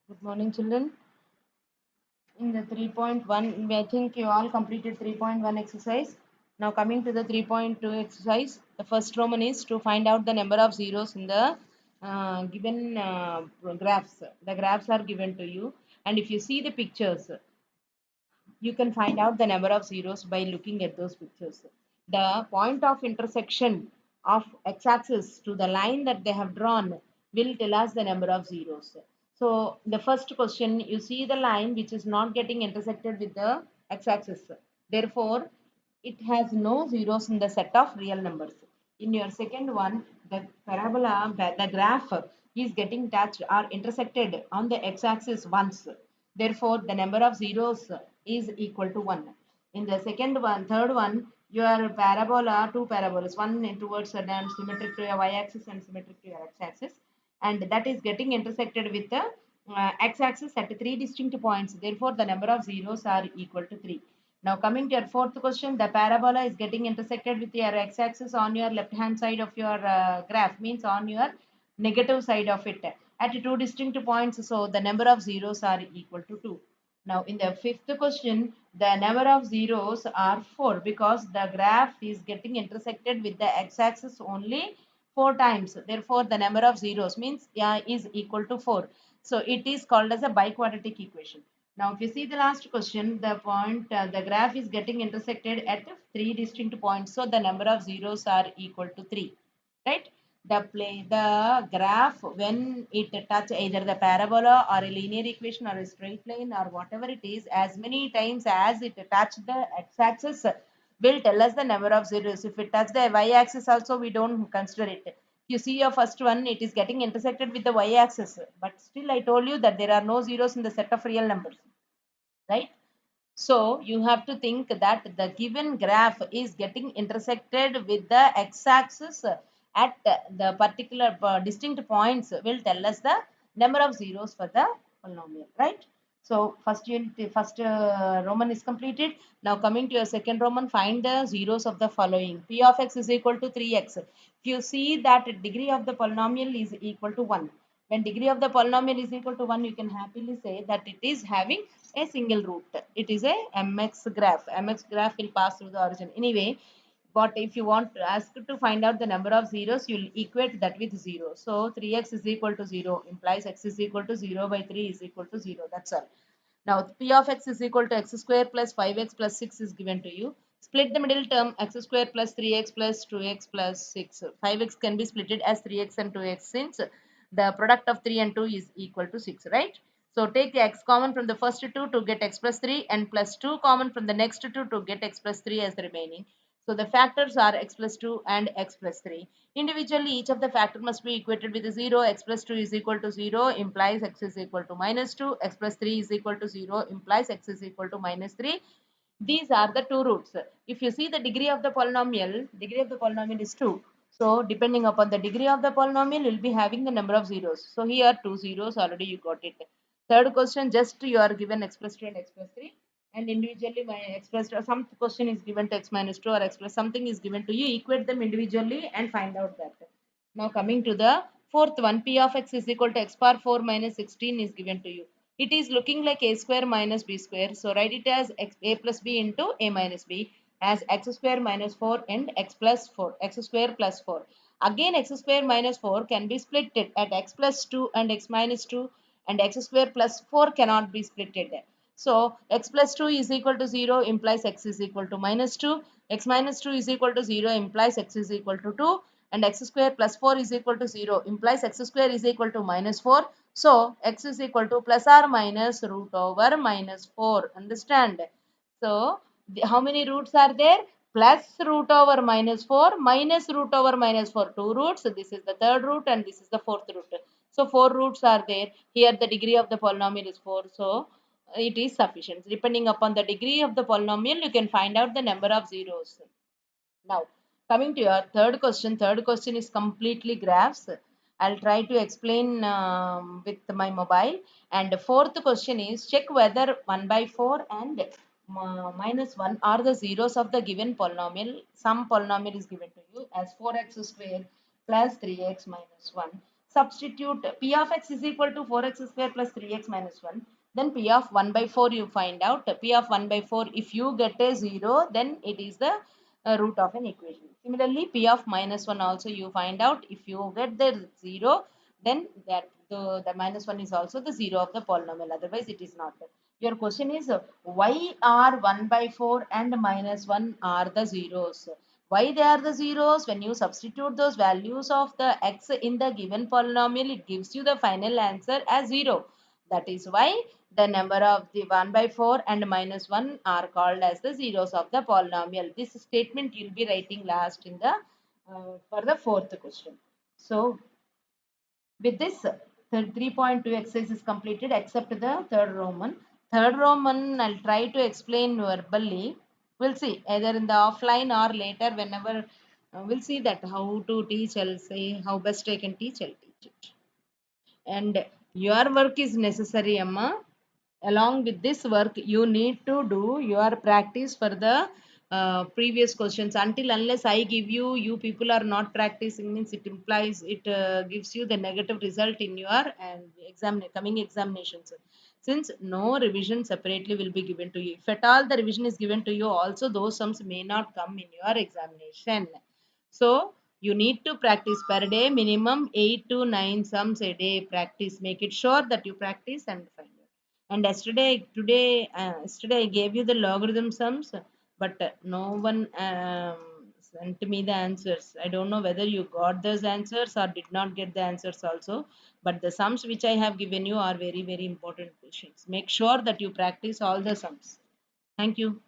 Good morning, children. In the 3.1, I think you all completed 3.1 exercise. Now, coming to the 3.2 exercise, the first Roman is to find out the number of zeros in the given graphs. The graphs are given to you, and if you see the pictures, you can find out the number of zeros by looking at those pictures. The point of intersection of x-axis to the line that they have drawn will tell us the number of zeros. So the first question, you see the line which is not getting intersected with the x-axis. Therefore, it has no zeros in the set of real numbers. In your second one, the parabola, the graph is getting touched or intersected on the x-axis once. Therefore, the number of zeros is equal to 1. In the second one, third one, your parabola, two parabolas, one towards symmetric to your y-axis and symmetric to your x-axis, and that is getting intersected with the x-axis at three distinct points. Therefore, the number of zeros are equal to 3. Now, coming to your fourth question, the parabola is getting intersected with your x-axis on your left-hand side of your graph, means on your negative side of it at two distinct points. So, the number of zeros are equal to 2. Now, in the fifth question, the number of zeros are 4 because the graph is getting intersected with the x-axis only 4 times. Therefore, the number of zeros means is equal to 4. So, it is called as a biquadratic equation. Now, if you see the last question, the graph is getting intersected at three distinct points. So, the number of zeros are equal to 3, right? The graph, when it touch either the parabola or a linear equation or a straight line or whatever it is, as many times as it touch the x-axis will tell us the number of zeros. If it touch the y-axis also, we don't consider it. You see your first one, it is getting intersected with the y-axis, but still I told you that there are no zeros in the set of real numbers, right? So you have to think that the given graph is getting intersected with the x-axis at the particular distinct points will tell us the number of zeros for the polynomial, right? So first unit, first Roman is completed. Now coming to your second Roman, find the zeros of the following. P of x is equal to 3x. If you see that degree of the polynomial is equal to 1. When degree of the polynomial is equal to 1, you can happily say that it is having a single root. It is a mx graph. Mx graph will pass through the origin. Anyway, but if you want to ask to find out the number of zeros, you will equate that with 0. So 3x is equal to 0 implies x is equal to 0 by 3 is equal to 0. That's all. Now p of x is equal to x square plus 5x plus 6 is given to you. Split the middle term x square plus 3x plus 2x plus 6. 5x can be splitted as 3x and 2x since the product of 3 and 2 is equal to 6, right? So take x common from the first two to get x plus 3 and plus 2 common from the next two to get x plus 3 as the remaining. So the factors are x plus 2 and x plus 3. Individually, each of the factor must be equated with 0. X plus 2 is equal to 0 implies x is equal to minus 2. X plus 3 is equal to 0 implies x is equal to minus 3. These are the two roots. If you see the degree of the polynomial is 2. So depending upon the degree of the polynomial, you'll be having the number of zeros. So here two zeros already you got it. Third question, just you are given x plus 2 and x plus 3, and individually my x plus some question is given to x minus 2 or x plus something is given to you. Equate them individually and find out that. Now coming to the fourth one, p of x is equal to x power 4 minus 16 is given to you. It is looking like a square minus b square. So write it as a plus b into a minus b as x square minus 4 and x plus 4, x square plus 4. Again x square minus 4 can be splitted at x plus 2 and x minus 2, and x square plus 4 cannot be splitted. So x plus 2 is equal to 0 implies x is equal to minus 2. X minus 2 is equal to 0 implies x is equal to 2, and x square plus 4 is equal to 0 implies x square is equal to minus 4. So x is equal to plus or minus root over minus 4. Understand? So how many roots are there? Plus root over minus 4 minus root over minus 4. Two roots. So this is the third root and this is the fourth root. So four roots are there. Here the degree of the polynomial is 4. So it is sufficient. Depending upon the degree of the polynomial, you can find out the number of zeros. Now, coming to your third question is completely graphs. I'll try to explain with my mobile. And the fourth question is check whether 1 by 4 and minus 1 are the zeros of the given polynomial. Some polynomial is given to you as 4x square plus 3x minus 1. substitute p of x is equal to 4x square plus 3x minus 1. Then p of 1 by 4 you find out. P of 1 by 4, if you get a 0, then it is the root of an equation. Similarly, p of minus 1 also you find out. If you get the 0, then that the minus 1 is also the 0 of the polynomial. Otherwise, it is not. Your question is why are 1 by 4 and minus 1 are the zeros? Why they are the zeros? When you substitute those values of the x in the given polynomial, it gives you the final answer as 0. That is why the number of the 1 by 4 and minus 1 are called as the zeros of the polynomial. This statement you will be writing last in the for the fourth question. So with this, 3.2 exercise is completed except the third Roman. Third Roman, I'll try to explain verbally. We'll see either in the offline or later whenever we'll see that how to teach. I'll say how best I can teach. I'll teach it. And your work is necessary, Amma. Along with this work, you need to do your practice for the previous questions. Until unless I give you, you people are not practicing, means it implies it gives you the negative result in your coming examinations. Since no revision separately will be given to you. If at all the revision is given to you, also those sums may not come in your examination. So you need to practice per day minimum 8 to 9 sums a day. Practice. Make it sure that you practice and find it. And yesterday I gave you the logarithm sums, but no one sent me the answers. I don't know whether you got those answers or did not get the answers also. But the sums which I have given you are very, very important questions. Make sure that you practice all the sums. Thank you.